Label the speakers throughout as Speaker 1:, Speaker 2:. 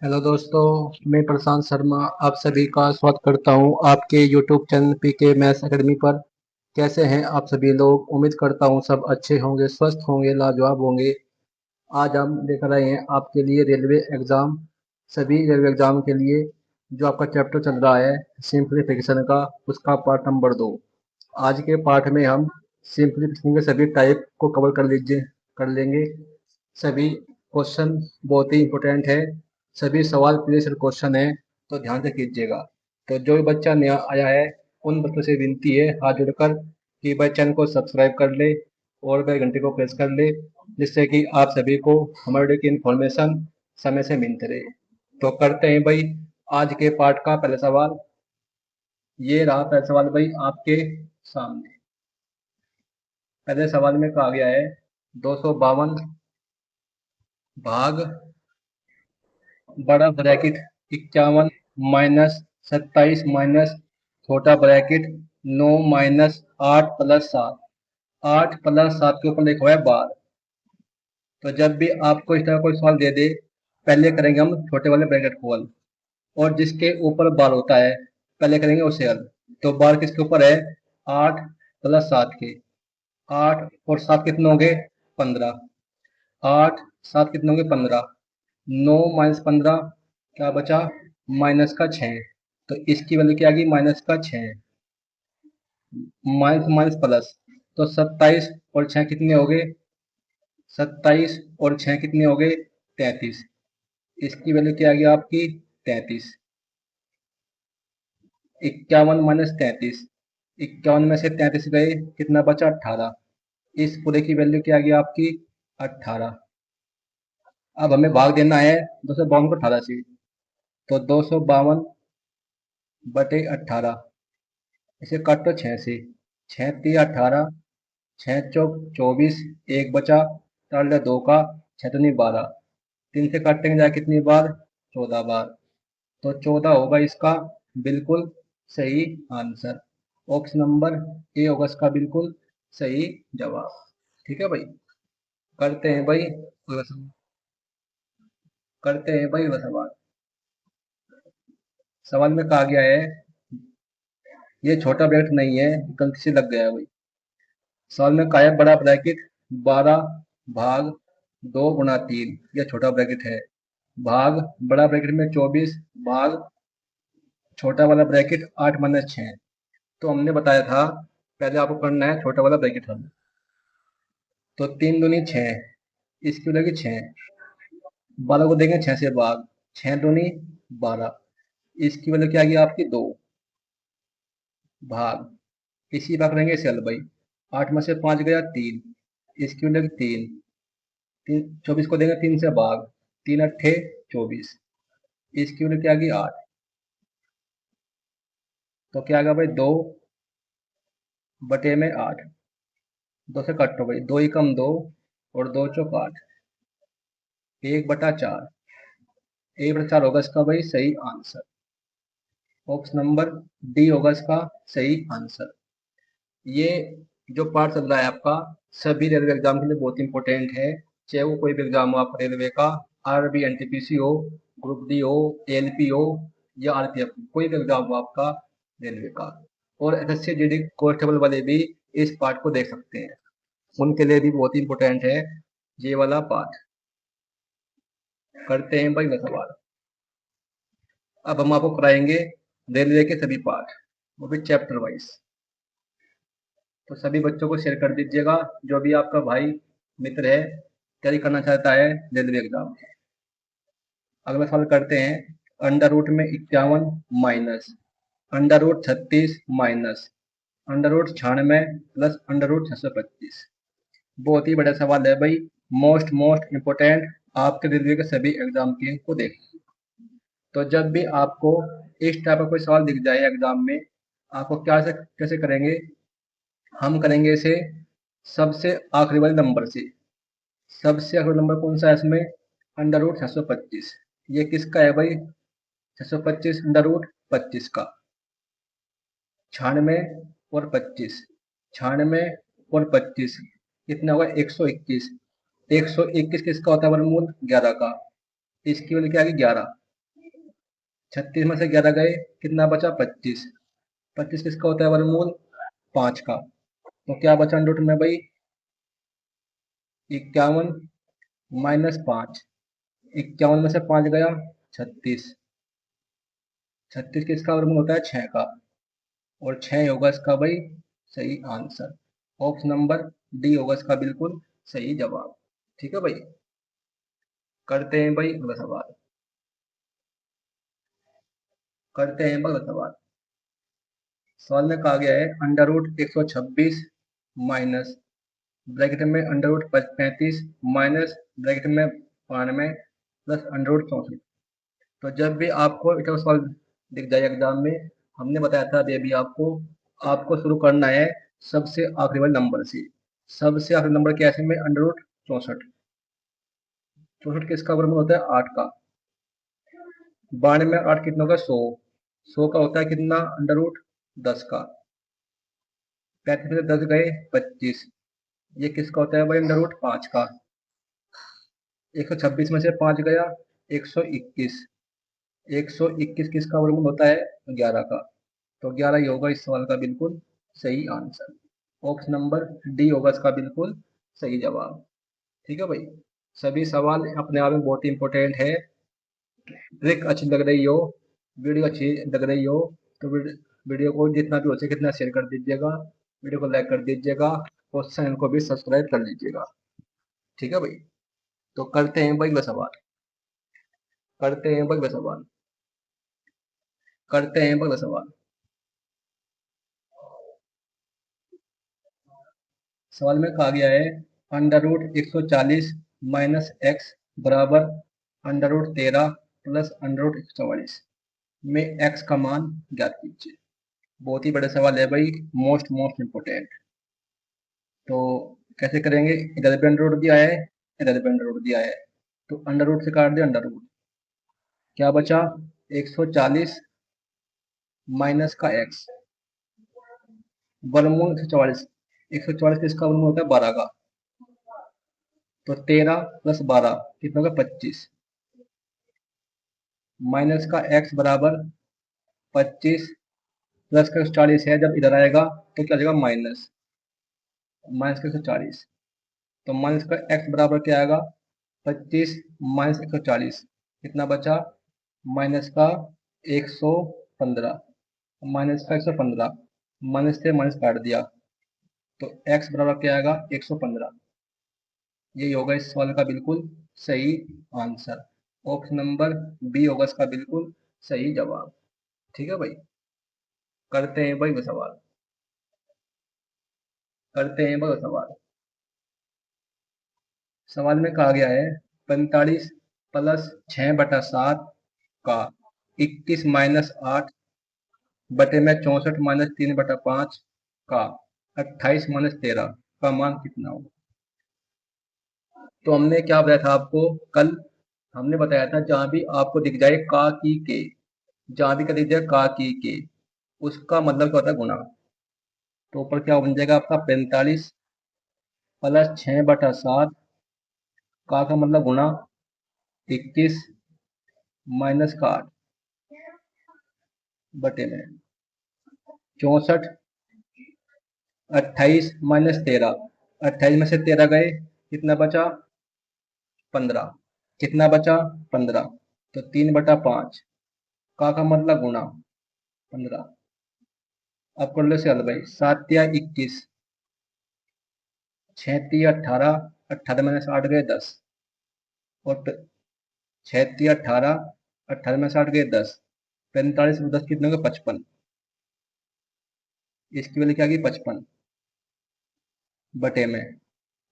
Speaker 1: Hello दोस्तों, मैं प्रशांत शर्मा आप सभी का स्वागत करता हूं आपके YouTube channel PK maths academy पर। कैसे हैं आप सभी लोग? उम्मीद करता हूं सब अच्छे होंगे, स्वस्थ होंगे, लाजवाब होंगे। आज हम लेकर आए हैं आपके लिए रेलवे एग्ज़ाम, सभी रेलवे एग्ज़ाम के लिए जो आपका चैप्टर चल रहा है सिंप्लीफिकेशन का, उसका पार्ट नंबर 2। आज के पाठ में हम सिंप्लीफिकेशन के सभी टाइप को कवर कर लेंगे। सभी क्वेश्चन बहुत ही इम्पोर्टेंट है, सभी सवाल प्रीवियस ईयर क्वेश्चन है, तो ध्यान से कीजिएगा। तो जो भी बच्चा नया आया है उन बच्चों से विनती है हाथ जोड़कर कि भाई चैनल को सब्सक्राइब कर ले और बेल घंटे को प्रेस कर ले, जिससे कि आप सभी को हमारे वीडियो की इन्फॉर्मेशन समय से मिलते रहे। तो करते हैं भाई आज के पाठ का पहला सवाल। ये रहा पहला सवाल भाई आपके सामने। पहले सवाल में कहा गया है 252 भाग बड़ा ब्रैकेट 51 माइनस 27 माइनस छोटा ब्रैकेट 9 माइनस 8 प्लस 7। 8 प्लस 7 के ऊपर लिखा हुआ है बार। तो जब भी आपको इस तरह कोई सवाल दे दे, पहले करेंगे हम छोटे वाले ब्रैकेट को हल, और जिसके ऊपर बार होता है पहले करेंगे उसे हल। तो बार किसके ऊपर है? 8 प्लस 7 के। 8 और 7 कितने होंगे? 15। 8 7 कितने होंगे? 15। 9 माइनस 15 क्या बचा? माइनस का 6। तो इसकी वैल्यू क्या आ गई? माइनस का 6। माइनस माइनस प्लस, तो 27 और 6 कितने हो गए? 27 और 6 कितने हो गए? 33। इसकी वैल्यू क्या आ गई आपकी? 33। 51 माइनस 33, 51 में से 33 गए, कितना बचा? 18। इस पूरे की वैल्यू क्या आ गई आपकी? 18। अब हमें भाग देना है 252 को 18 से। तो 252 बटे 18, इसे काटो 6 से। 6 3 18, 6 चौक 24, एक बचा, टाल 2 का, 6 दूनी 12, 3 से काटेंगे जाए कितनी बार? 14 बार। तो 14 होगा इसका बिल्कुल सही आंसर। ऑप्शन नंबर ए होगा इसका बिल्कुल सही जवाब। ठीक है भाई। करते हैं भाई अगला सवाल। करते हैं भाई अगला सवाल। सवाल में कहा गया है, ये छोटा ब्रैकेट नहीं है, गलती से लग गया है भाई। सवाल में कहा है बड़ा ब्रैकेट 12 भाग 2 गुणा 3, यह छोटा ब्रैकेट है, भाग बड़ा ब्रैकेट में 24 भाग छोटा वाला ब्रैकेट 8 माइनस 6। तो हमने बताया था पहले आपको करना है छोटा वाला ब्रैकेट हल। तो 3 दूनी 6, इसकी हो जाएगी 6। 12 को देंगे 6 से भाग, 6 दूनी 12, इसकी वजह क्या आ गई आपकी? 2 भाग, इसी बात करेंगे इसे हल भाई। 8 में से 5 गया 3, इसकी वजह 3। 24 को देंगे 3 से भाग, 3 अट्ठे 24, इसकी वजह क्या आ गई? 8। तो क्या आ गया भाई? 2 बटे में 8। 2 से कटो भाई, 2 ही कम 2 और 2 चौक 8, 1/4। 1/4 होगा इसका भाई सही आंसर। ऑप्शन नंबर डी होगा इसका सही आंसर। ये जो पार्ट चल रहा है आपका सभी रेलवे एग्जाम के लिए बहुत इंपॉर्टेंट है। चाहे वो कोई भी एग्जाम हो आपका रेलवे का, आरबी एनटीपीसी हो, ग्रुप डी हो, एलपी हो या आरपीएफ, कोई भी एग्जाम हो आपका रेलवे का, और एसएससी जीडी कांस्टेबल वाले भी इस पार्ट को देख सकते हैं, उनके लिए भी बहुत इंपॉर्टेंट है ये वाला पार्ट। करते हैं भाई मैं सवाल। अब हम आपको कराएंगे रेलवे के सभी पार्ट, वो भी चैप्टर वाइज। तो सभी बच्चों को शेयर कर दीजिएगा जो भी आपका भाई मित्र है तैयारी करना चाहता है रेलवे एग्जाम। अगला सवाल करते हैं। अंडर रूट में 51 minus under root 36 minus under root 96 plus under root 625। बहुत ही बड़ा सवाल है भाई, मोस्ट इम्पोर्टेंट आपके रेलवे के सभी एग्जाम के को देख। तो जब भी आपको इस टाइप का कोई सवाल दिख जाए एग्जाम में, आपको क्या से कैसे करेंगे? हम करेंगे इसे सबसे आखिरी वाले नंबर से। सबसे आखिरी नंबर कौन सा है इसमें? Under root 625। ये किसका है भाई? 625 अंडर रूट 25 का। 96 और 25, 96 और 25 कितना होगा? 121। 121 किसका होता है वर्गमूल? 11 का। इसकी वजह क्या आ गई? 11। 36 में से 11 गए, कितना बचा? 25। 25 किसका होता है वर्गमूल? 5 का। तो क्या बचा अंडर रूट में भाई? 51 माइनस 5। 51 में से 5 गया, 36। 36 किसका वर्गमूल होता है? 6 का। और 6 होगा इसका भाई सही आंसर। ऑप्शन नंबर डी होगा इसका बिल्कुल सही जवाब। ठीक है भाई। करते हैं भाई अगला सवाल। करते हैं अगला सवाल। सवाल में कहा गया है अंडर रूट 126 माइनस ब्रैकेट में अंडर रूट 35 माइनस ब्रैकेट में 92 प्लस अंडर रूट 64। तो जब भी आपको इतना सवाल दिख जाए एग्जाम में, हमने बताया था अभी अभी आपको आपको शुरू करना है सबसे आखिरी वाले नंबर से। सबसे आखिरी नंबर क्या है इसमें? Under root 64। 64 किसका वर्गमूल होता है? 8 का। 92 में 8 कितना होगा? 100। 100 का होता है कितना? अंडर रूट 10 का। 35 में से 10 गए, 25। ये किसका होता है भाई? अंडर रूट 5 का। 126 में से 5 गया, 121। 121 किसका वर्गमूल होता है? 11 का। तो 11 ही होगा इस सवाल का बिल्कुल सही आंसर। ऑप्शन नंबर डी होगा इसका बिल्कुल सही जवाब। ठीक है भाई। सभी सवाल अपने आप में बहुत इंपॉर्टेंट है। ट्रिक अच्छी लग रही हो, वीडियो अच्छी लग रही हो, तो वीडियो को जितना भी हो सके कितना शेयर कर दीजिएगा, वीडियो को लाइक कर दीजिएगा और चैनल को भी सब्सक्राइब कर लीजिएगा। ठीक है भाई। तो करते हैं भाई अगला सवाल। करते हैं भाई अगला सवाल। करते हैं अगला सवाल। सवाल में कहा गया है अंडर रूट 140 माइनस एक्स बराबर under root 13 plus under root 144 में एक्स का मान ज्ञात कीजिए। बहुत ही बड़ा सवाल है भाई, मोस्ट मोस्ट इम्पोर्टेंट। तो कैसे करेंगे? इधर भी अंडर रूट दिया है, इधर भी अंडर रूट दिया है, तो अंडर रूट से काट दिया अंडर रूट। क्या बचा? 140 माइनस का एक्स वर्गमूल 144। 144 किसका वर्गमूल होता है? 12 का। तो 13 प्लस 12 कितना होगा? 25। माइनस का एक्स बराबर 25 प्लस का 140 है, जब इधर आएगा तो क्या आ जाएगा? माइनस। माइनस का 140। तो माइनस का एक्स बराबर क्या आएगा? 25 माइनस 140 कितना बचा? माइनस का 115। माइनस का 115, माइनस से माइनस काट दिया, तो एक्स बराबर क्या आएगा? 115। यही होगा इस सवाल का बिल्कुल सही आंसर। ऑप्शन नंबर बी होगा इसका बिल्कुल सही जवाब। ठीक है भाई। करते हैं भाई वो सवाल। करते हैं भाई वो सवाल। सवाल में कहा गया है 45 प्लस 6/7 का 21 माइनस 8 बटे में 64 माइनस 3/5 का 28 माइनस 13 का मान कितना होगा? तो हमने क्या बताया था आपको कल? हमने बताया था जहां भी आपको दिख जाए का की के, जहां भी का दिख जाए का की के, उसका मतलब क्या होता है? गुणा। तो ऊपर क्या बन जाएगा आपका? 45 प्लस 6/7 का मतलब गुणा 21 माइनस का 8 बटे में 64। 28 माइनस 13, 28 में से 13 गए, कितना बचा? 15। कितना बचा? 15। तो 3/5 का मतलब गुणा 15। अब कर लो से हल भाई। 7 या 21, 6 या 18, 18 में से 8 गए 10, और 6 या 18, 18 में से 8 गए 10, 45 में 10 कितने हो गए? 55। इसकी वैल्यू क्या आ गई? 55 बटे में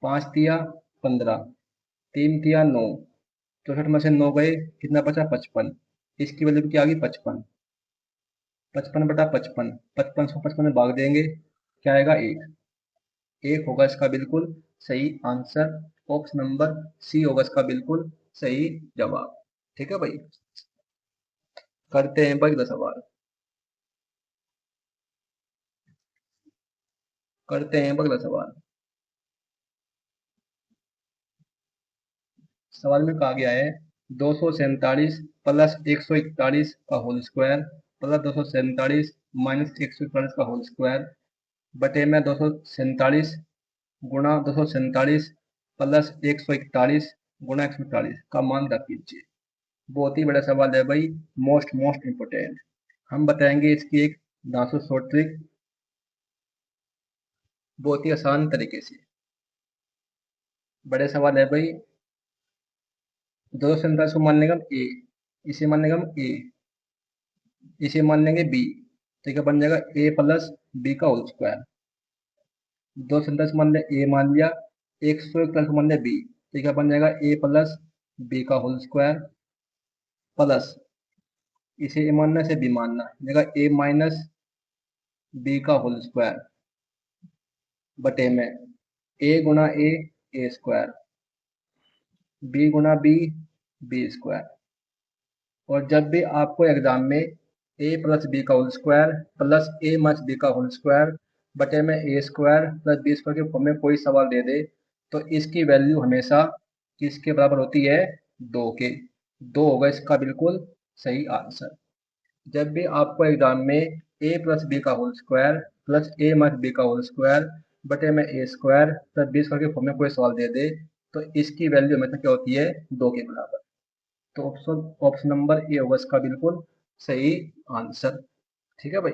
Speaker 1: 5 तिया 15, 3 तिया 9, 64 में से 9 गए, कितना बचा? 55। इसकी वैल्यू भी क्या आ गई? 55। 55/55, 55 को 55 में भाग देंगे, क्या आएगा? 1। 1 होगा इसका बिल्कुल सही आंसर। ऑप्शन नंबर सी होगा इसका बिल्कुल सही जवाब। ठीक है भाई। करते हैं भाई अगला सवाल। करते हैं अगला सवाल। सवाल में कहा गया है 247 प्लस 141 का होल स्क्वायर प्लस 247 माइनस 141 का होल स्क्वायर बटे में 247 गुणा 247 प्लस 141 गुणा 141 का मान रख लीजिए। बहुत ही बड़ा सवाल है भाई, मोस्ट मोस्ट इम्पोर्टेंट। हम बताएंगे इसकी एक दांसो शॉर्ट ट्रिक बहुत ही आसान तरीके से। बड़े सवाल है भाई, 247 को मान लेंगे हम ए, इसे मान लेंगे हम ए, इसे मान लेंगे बी, तो क्या बन जाएगा ए प्लस बी का होल स्क्वायर। 247 मान लिया ए मान लिया, 141 मान लिया बी, तो क्या बन जाएगा ए प्लस बी का होल स्क्वायर प्लस इसे ए मानना से बी मानना देगा ए माइनस बी का होल स्क्वायर बटे में ए गुणा ए स्क्वायर, बी गुणा बी स्क्वायर। और जब भी आपको एग्जाम में ए प्लस बी का होल स्क्वायर प्लस ए माइनस बी का होल स्क्वायर बटे में A square plus B square के फॉर्म में कोई सवाल दे दे, तो इसकी वैल्यू हमेशा किसके बराबर होती है? 2 के। 2 होगा इसका बिल्कुल सही आंसर। जब भी आपको एग्जाम में ए प्लस बी का होल स्क्वायर प्लस ए माइनस बी का होल स्क्वायर बटे में A square plus B square के फॉर्म में कोई सवाल दे दे, तो इसकी वैल्यू हमेशा क्या होती है? 2 के बराबर। तो ऑप्शन ऑप्शन नंबर ए होगा इसका बिल्कुल सही आंसर। ठीक है भाई,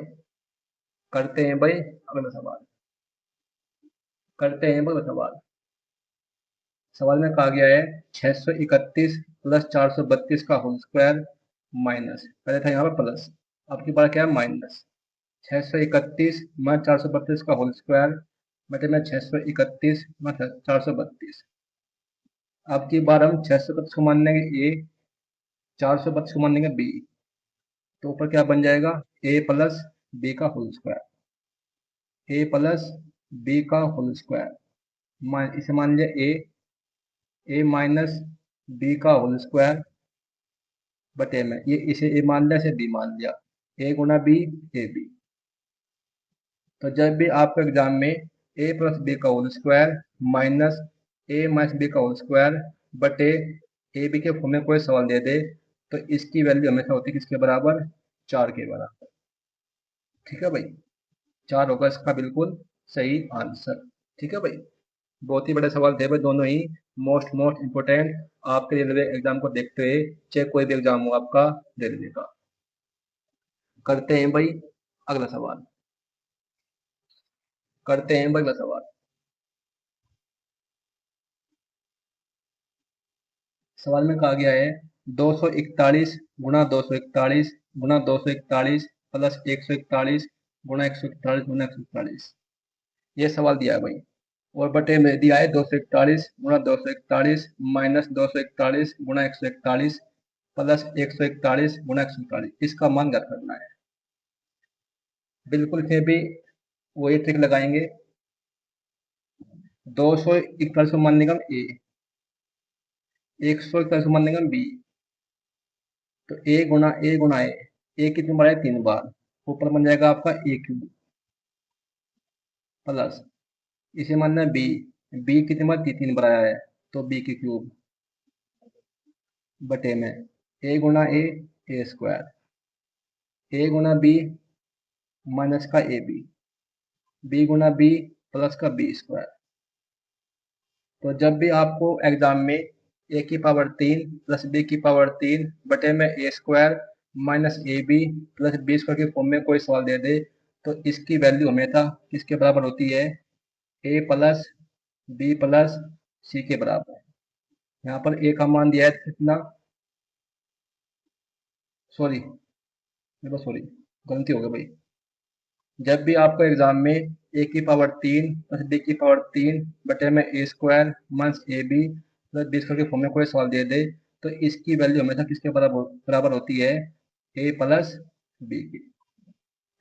Speaker 1: करते हैं भाई अगला सवाल। करते हैं भाई अगला सवाल। सवाल में कहा गया है 631 प्लस 432 का होल स्क्वायर माइनस, पहले था यहाँ पर प्लस, अब की बार क्या है? माइनस। 631 माइनस 432 का होल स्क्वायर मतलब में 631 माइनस 432। अब की बार हम 632 को मान लेंगे ए, 432 को मान लेंगे बी, तो ऊपर क्या बन जाएगा? ए प्लस बी का होल स्क्वायर, ए प्लस बी का होल स्क्वायर इसे मान लिया ए माइनस बी का होल स्क्वायर बटे में ये इसे ए मान लिया, इसे बी मान लिया, ए गुणा बी ए बी। तो जब भी आपको एग्जाम में ए प्लस बी का होल स्क्वायर माइनस ए माइनस बी का होल स्क्वायर बटे ए बी के फॉर्म में कोई सवाल दे दे, तो इसकी वैल्यू हमेशा होती है किसके बराबर? 4 के बराबर। ठीक है भाई, 4 होगा इसका बिल्कुल सही आंसर। ठीक है भाई, बहुत ही बड़े सवाल थे भाई, दोनों ही मोस्ट मोस्ट इम्पोर्टेंट। आपके रेलवे एग्जाम को देखते हुए चाहे कोई भी एग्जाम हो आपका रेलवे का। करते हैं भाई अगला सवाल। करते हैं भाई अगला सवाल। सवाल में कहा गया है 241 गुणा 241 गुणा 241 प्लस 141 गुणा 141 गुणा 141। ये सवाल दिया है भाई, और बटे में दिया है 241 गुणा 241 माइनस 241 गुणा 141 प्लस 141 गुणा 141। इसका मान ज्ञात करना है। बिल्कुल फिर भी वही ट्रिक लगाएंगे। 241 को मान लेंगे हम ए, 141 को मान लेंगे हम बी, तो ए गुणा ए कितनी बार है? 3 बार, ऊपर बन जाएगा आपका ए क्यूब प्लस इसे मानना है बी, बी कितनी बार? 3 बार आया है, तो बी की क्यूब बटे में ए गुणा ए स्क्वायर, ए गुणा बी माइनस का ए बी गुणा बी प्लस का बी स्क्वायर। तो जब भी आपको एग्जाम में ए की पावर 3 प्लस बी की पावर 3 बटे में A square minus A B plus B square के फॉर्म में कोई सवाल दे दे, तो इसकी वैल्यू हमेशा किसके बराबर होती है? ए प्लस बी प्लस सी के बराबर। यहाँ पर ए का मान दिया है कितना? सॉरी, मेरे सॉरी गलती हो गई भाई। जब भी आपको एग्जाम में ए की पावर 3 प्लस बी की पावर 3 बटे में A square minus A B plus B square के फॉर्म में कोई सवाल दे दे, तो इसकी वैल्यू हमेशा किसके बराबर होती है? ए प्लस बी की।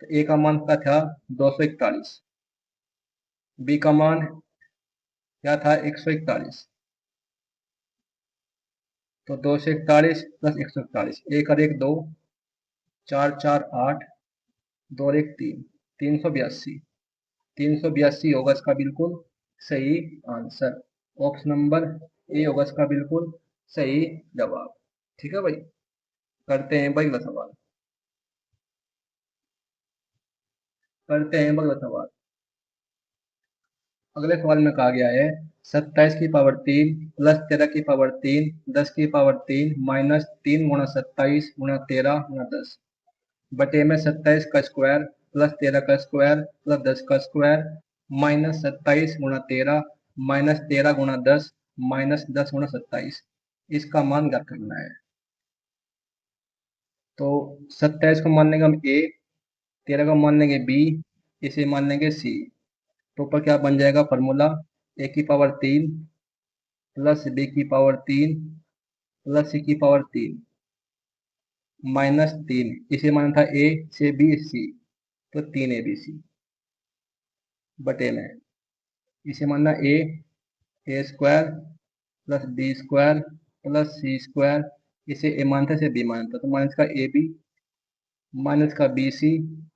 Speaker 1: तो ए का मान क्या था? 241, बी का मान क्या था? 141। तो 241 प्लस 141, एक और एक दो, 4 4 8, 2 और एक 3, 382। 382 होगा इसका बिल्कुल सही आंसर। ऑप्शन नंबर ए होगा इसका बिल्कुल सही जवाब। ठीक है भाई, करते हैं भाई अगला सवाल। करते हैं भाई अगला सवाल। अगले सवाल में कहा गया है 27 की पावर 3 प्लस 13 की पावर 3 10 की पावर 3 माइनस 3 गुणा 27 गुणा 13 गुणा 10 बटे में 27 का स्क्वायर प्लस 13 का स्क्वायर प्लस 10 का स्क्वायर माइनस 27 गुणा 13 माइनस 13 गुणा 10 माइनस 10 गुणा 27। इसका मान ज्ञात करना है। तो 27 को मान लेंगे हम ए, 13 को मान लेंगे बी, इसे मान लेंगे सी। तो ऊपर क्या बन जाएगा फॉर्मूला, A की पावर 3 प्लस B की पावर 3 प्लस C की पावर 3 -3, इसे माना था ए से बी सी, तो 3 ABC बटे में इसे मानना A square plus B square plus C square, इसे ए मानता से बी मानता, तो माइनस का ए बी माइनस का बी सी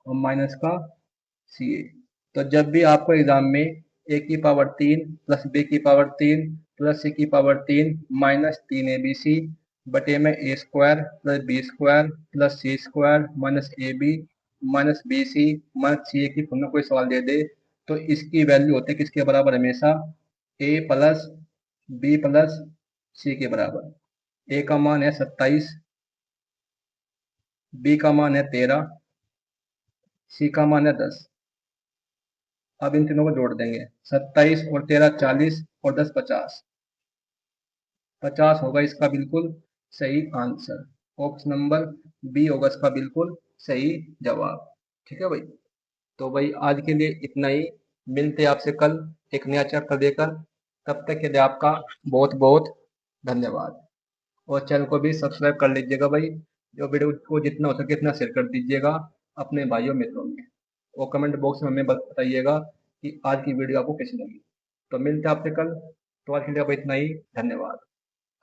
Speaker 1: और माइनस का सी ए। तो जब भी आपको एग्जाम में A की पावर 3 प्लस B की पावर 3 प्लस C की पावर 3 -3 ABC बटे में A square plus B square plus C square minus A B minus B C minus C A की फॉर्मूला कोई सवाल दे दे, तो इसकी वैल्यू होती है किसके बराबर, हमेशा ए प्लस बी प्लस सी के बराबर। ए का मान है 27, बी का मान है 13, सी का मान है 10। अब इन तीनों को जोड़ देंगे, 27 और 13 40 और 10 50, 50 होगा इसका बिल्कुल सही आंसर। ऑप्शन नंबर बी होगा इसका बिल्कुल सही जवाब। ठीक है भाई, तो भाई आज के लिए इतना ही। मिलते हैं आपसे कल एक नया चैप्टर देकर। तब तक के लिए आपका बहुत बहुत धन्यवाद। और चैनल को भी सब्सक्राइब कर लीजिएगा भाई। जो वीडियो को जितना हो सके इतना शेयर कर दीजिएगा अपने भाइयों मित्रों में। और कमेंट बॉक्स में हमें बताइएगा कि आज की वीडियो आपको कैसी लगी। तो मिलते हैं आपसे कल। तो आज के लिए अब इतना ही, धन्यवाद।